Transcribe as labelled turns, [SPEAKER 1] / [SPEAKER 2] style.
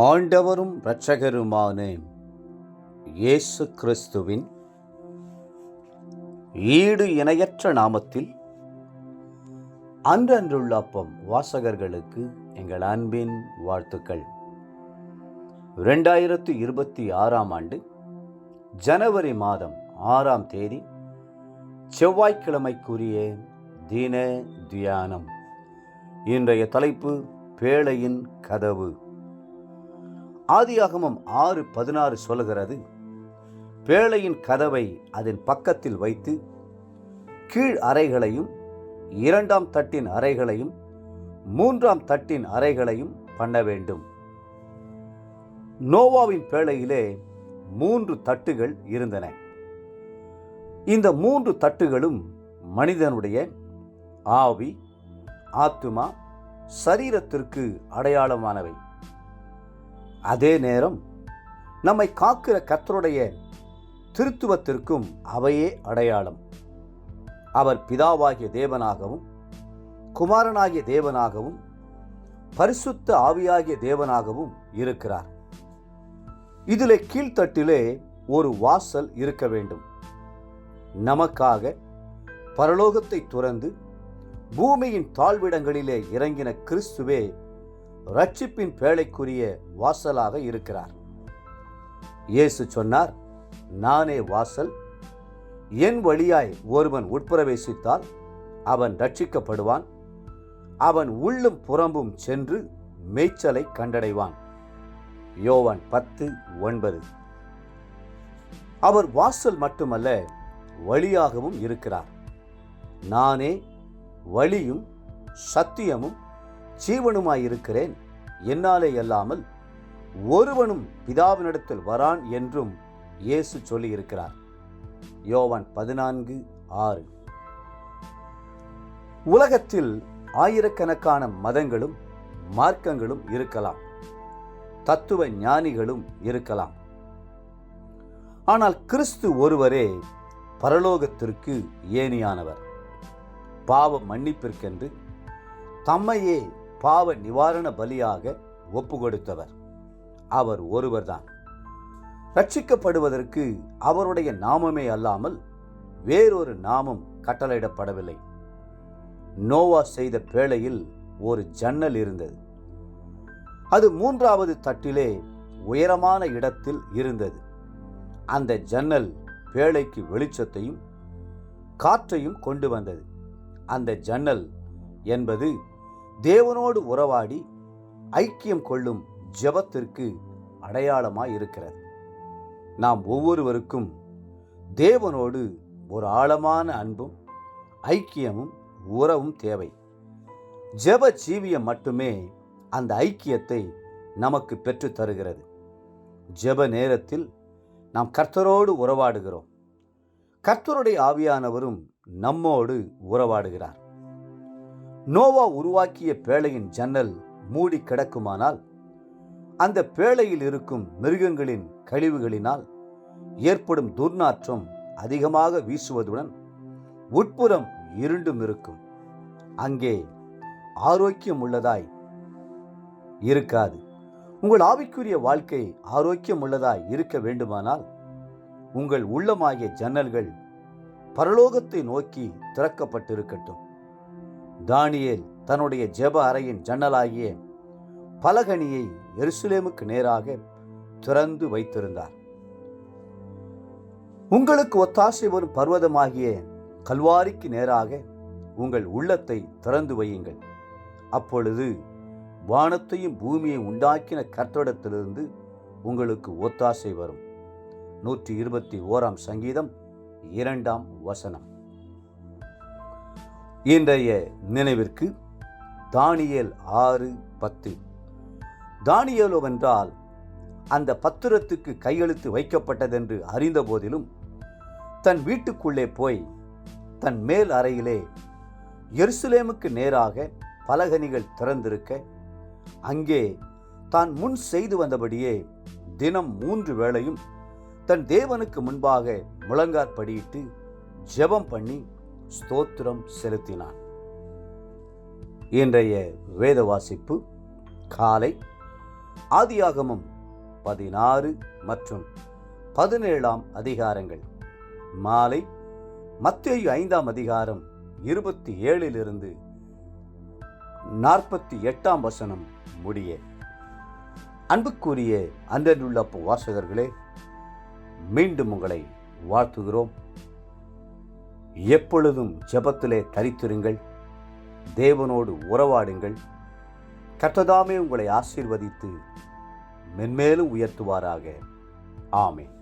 [SPEAKER 1] ஆண்டவரும் இரட்சகருமான இயேசு கிறிஸ்துவின் ஈடு இணையற்ற நாமத்தில் அன்றன்றுள்ள அப்பம் வாசகர்களுக்கு எங்கள் அன்பின் வாழ்த்துக்கள். 2026 ஆண்டு ஜனவரி மாதம் 6ஆம் தேதி செவ்வாய்க்கிழமைக்குரிய தின தியானம். இன்றைய தலைப்பு பேழையின் கதவு. ஆதியாகமம் 6:16 சொல்கிறது, பேழையின் கதவை அதன் பக்கத்தில் வைத்து கீழ் அறைகளையும் 2ஆம் தட்டின் அறைகளையும் 3ஆம் தட்டின் அறைகளையும் பண்ண வேண்டும். நோவாவின் பேழையிலே 3 தட்டுகள் இருந்தன. இந்த 3 தட்டுகளும் மனிதனுடைய ஆவி, ஆத்துமா, சரீரத்திற்கு அடையாளமானவை. அதே நேரம் நம்மை காக்கிற கர்த்தருடைய திருத்துவத்திற்கும் அவையே அடையாளம். அவர் பிதாவாகிய தேவனாகவும் குமாரனாகிய தேவனாகவும் பரிசுத்த ஆவியாகிய தேவனாகவும் இருக்கிறார். இதிலே கீழ்த்தட்டிலே ஒரு வாசல் இருக்க வேண்டும். நமக்காக பரலோகத்தை துறந்து பூமியின் தாழ்விடங்களிலே இறங்கின கிறிஸ்துவே ரட்சிப்பின் பேழைக்குரிய வாசலாக இருக்கிறார். இயேசு சொன்னார், நானே வாசல். என் வழியாய் ஒருவன் உட்பிரவேசித்தால் அவன் ரட்சிக்கப்படுவான். அவன் உள்ளும் புறம்பும் சென்று மேய்ச்சலை கண்டடைவான். யோவான் 10:9. அவர் வாசல் மட்டுமல்ல, வழியாகவும் இருக்கிறார். நானே வழியும் சத்தியமும் ஜீவனுமாயிருக்கிறேன், என்னாலே அல்லாமல் ஒருவனும் பிதாவினிடத்தில் வரான் என்றும் இயேசு சொல்லியிருக்கிறார். யோவான் 14:6. உலகத்தில் ஆயிரக்கணக்கான மதங்களும் மார்க்கங்களும் இருக்கலாம், தத்துவ ஞானிகளும் இருக்கலாம். ஆனால் கிறிஸ்து ஒருவரே பரலோகத்திற்கு ஏணியானவர். பாவ மன்னிப்பிற்கென்று தம்மையே பாவ நிவாரண பலியாக ஒப்பு கொடுத்தவர். அவர் ஒருவர்தான். ரட்சிக்கப்படுவதற்கு அவருடைய நாமமே அல்லாமல் வேறொரு நாமம் கட்டளையிடப்படவில்லை. நோவா செய்த பேழையில் ஒரு ஜன்னல் இருந்தது. அது 3ஆவது தட்டிலே உயரமான இடத்தில் இருந்தது. அந்த ஜன்னல் பேழைக்கு வெளிச்சத்தையும் காற்றையும் கொண்டு வந்தது. அந்த ஜன்னல் என்பது தேவனோடு உறவாடி ஐக்கியம் கொள்ளும் ஜெபத்திற்கு அடையாளமாய் இருக்கிறது. நாம் ஒவ்வொருவருக்கும் தேவனோடு ஒரு ஆழமான அன்பும் ஐக்கியமும் உறவும் தேவை. ஜெப ஜீவியம் மட்டுமே அந்த ஐக்கியத்தை நமக்கு பெற்று தருகிறது. ஜெப நேரத்தில் நாம் கர்த்தரோடு உறவாடுகிறோம். கர்த்தருடைய ஆவியானவரும் நம்மோடு உறவாடுகிறார். நோவா உருவாக்கிய பேழையின் ஜன்னல் மூடி கிடக்குமானால் அந்த பேழையில் இருக்கும் மிருகங்களின் கழிவுகளினால் ஏற்படும் துர்நாற்றம் அதிகமாக வீசுவதுடன் உட்புறம் இருண்டும் இருக்கும். அங்கே ஆரோக்கியம் உள்ளதாய் இருக்காது. உங்கள் ஆவிக்குரிய வாழ்க்கை ஆரோக்கியம் உள்ளதாய் இருக்க வேண்டுமானால் உங்கள் உள்ளமாகிய ஜன்னல்கள் பரலோகத்தை நோக்கி திறக்கப்பட்டிருக்கட்டும். தானியேல் தன்னுடைய ஜெப அறையின் ஜன்னலாகிய பலகணியை எருசலேமுக்கு நேராக திறந்து வைத்திருந்தார். உங்களுக்கு ஒத்தாசை வரும் பர்வதமாகிய கல்வாரிக்கு நேராக உங்கள் உள்ளத்தை திறந்து வையுங்கள். அப்பொழுது வானத்தையும் பூமியை உண்டாக்கின கர்த்தரிடத்திலிருந்து உங்களுக்கு ஒத்தாசை வரும். 121ஆம் சங்கீதம் 2ஆம் வசனம். இன்றைய நினைவிற்கு தானியேல் 6:10. தானியேலோவென்றால் அந்த பத்திரத்துக்கு கையெழுத்து வைக்கப்பட்டதென்று அறிந்த போதிலும் தன் வீட்டுக்குள்ளே போய் தன் மேல் அறையிலே எருசலேமுக்கு நேராக பலகணிகள் திறந்திருக்க அங்கே தான் முன் செய்து வந்தபடியே தினம் 3 வேளையும் தன் தேவனுக்கு முன்பாக முழங்காற்படியிட்டு ஜெபம் பண்ணி ஸ்தோத்திரம் செலுத்தினான். இன்றைய வேத வாசிப்பு காலை ஆதியாகமம் 16 மற்றும் 17 அதிகாரங்கள். மாலை மத்தேயு 5 அதிகாரம் 27 48 முடிய. அன்புக்குரிய அன்றையுள்ள வாசகர்களே, மீண்டும் உங்களை வாழ்த்துகிறோம். எப்பொழுதும் ஜெபத்திலே தரித்திருங்கள், தேவனோடு உறவாடுங்கள். கர்த்தர் தாமே உங்களை ஆசீர்வதித்து மென்மேலும் உயர்த்துவாராக. ஆமென்.